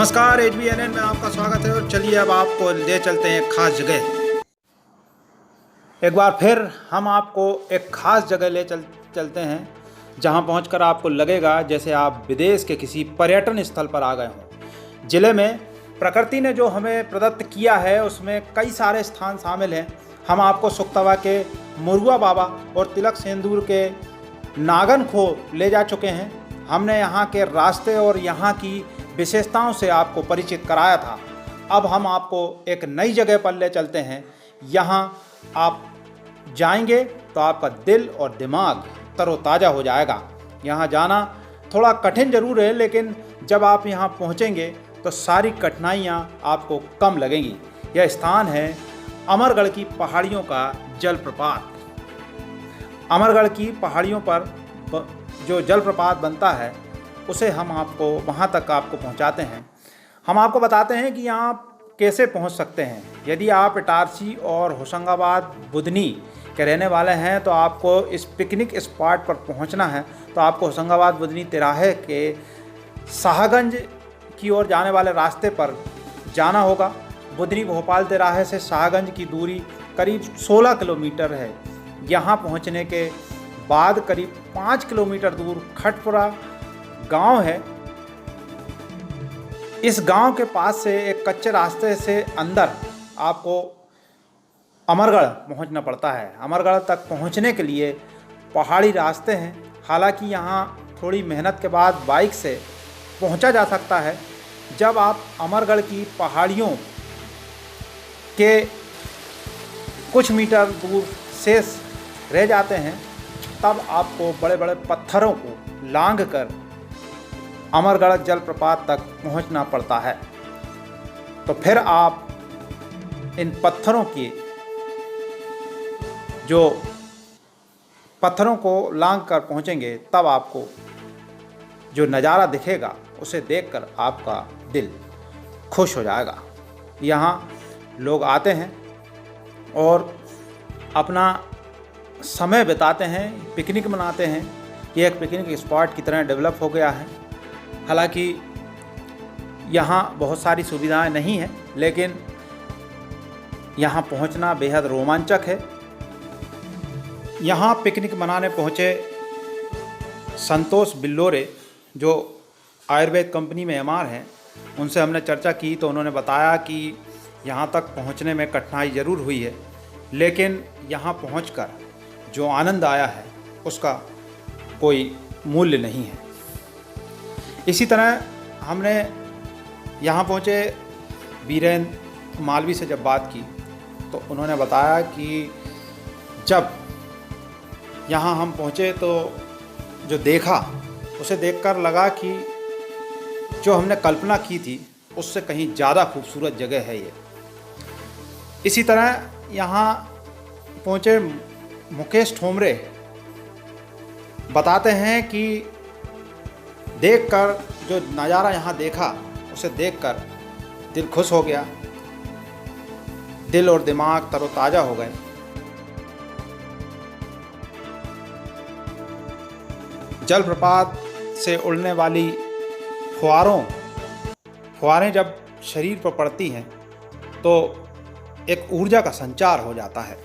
नमस्कार, HBNN में आपका स्वागत है। और चलिए अब आपको ले चलते हैं एक खास जगह। एक बार फिर हम आपको एक खास जगह ले चलते हैं जहां पहुंचकर आपको लगेगा जैसे आप विदेश के किसी पर्यटन स्थल पर आ गए हों। जिले में प्रकृति ने जो हमें प्रदत्त किया है उसमें कई सारे स्थान शामिल हैं। हम आपको सुखतवा के मुरुआ बाबा और तिलक सिंदूर के नागन खो ले जा चुके हैं। हमने यहाँ के रास्ते और यहाँ की विशेषताओं से आपको परिचित कराया था। अब हम आपको एक नई जगह पर ले चलते हैं। यहाँ आप जाएंगे तो आपका दिल और दिमाग तरोताज़ा हो जाएगा। यहाँ जाना थोड़ा कठिन ज़रूर है, लेकिन जब आप यहाँ पहुँचेंगे तो सारी कठिनाइयाँ आपको कम लगेंगी। यह स्थान है अमरगढ़ की पहाड़ियों का जलप्रपात। अमरगढ़ की पहाड़ियों पर जो जलप्रपात बनता है उसे हम आपको वहाँ तक आपको पहुँचाते हैं। हम आपको बताते हैं कि यहाँ कैसे पहुँच सकते हैं। यदि आप इटारसी और होशंगाबाद बुधनी के रहने वाले हैं तो आपको इस पिकनिक स्पॉट पर पहुँचना है। तो आपको होशंगाबाद बुधनी तिराहे के शाहगंज की ओर जाने वाले रास्ते पर जाना होगा। बुधनी भोपाल तिराहे से शाहगंज की दूरी करीब 16 किलोमीटर है। यहाँ पहुँचने के बाद करीब 5 किलोमीटर दूर खटपुरा गांव है। इस गांव के पास से एक कच्चे रास्ते से अंदर आपको अमरगढ़ पहुंचना पड़ता है। अमरगढ़ तक पहुंचने के लिए पहाड़ी रास्ते हैं। हालांकि यहाँ थोड़ी मेहनत के बाद बाइक से पहुंचा जा सकता है। जब आप अमरगढ़ की पहाड़ियों के कुछ मीटर दूर शेष रह जाते हैं तब आपको बड़े बड़े पत्थरों को लांघ कर अमरगढ़ जलप्रपात तक पहुंचना पड़ता है। तो फिर आप इन पत्थरों को लांघ कर पहुंचेंगे तब आपको जो नज़ारा दिखेगा उसे देखकर आपका दिल खुश हो जाएगा। यहाँ लोग आते हैं और अपना समय बिताते हैं, पिकनिक मनाते हैं। ये एक पिकनिक स्पॉट की तरह डेवलप हो गया है। हालांकि यहाँ बहुत सारी सुविधाएं नहीं हैं, लेकिन यहाँ पहुँचना बेहद रोमांचक है। यहाँ पिकनिक मनाने पहुँचे संतोष बिल्लोरे जो आयुर्वेद कंपनी में MR हैं, उनसे हमने चर्चा की तो उन्होंने बताया कि यहाँ तक पहुँचने में कठिनाई ज़रूर हुई है, लेकिन यहाँ पहुँचकर जो आनंद आया है उसका कोई मूल्य नहीं है। इसी तरह हमने यहाँ पहुँचे वीरेंद्र मालवी से जब बात की तो उन्होंने बताया कि जब यहाँ हम पहुँचे तो जो देखा उसे देखकर लगा कि जो हमने कल्पना की थी उससे कहीं ज़्यादा खूबसूरत जगह है ये। इसी तरह यहाँ पहुँचे मुकेश ठोमरे बताते हैं कि देखकर जो नज़ारा यहाँ देखा उसे देखकर दिल खुश हो गया, दिल और दिमाग तरोताज़ा हो गए। जलप्रपात से उड़ने वाली फुहारें जब शरीर पर पड़ती हैं तो एक ऊर्जा का संचार हो जाता है।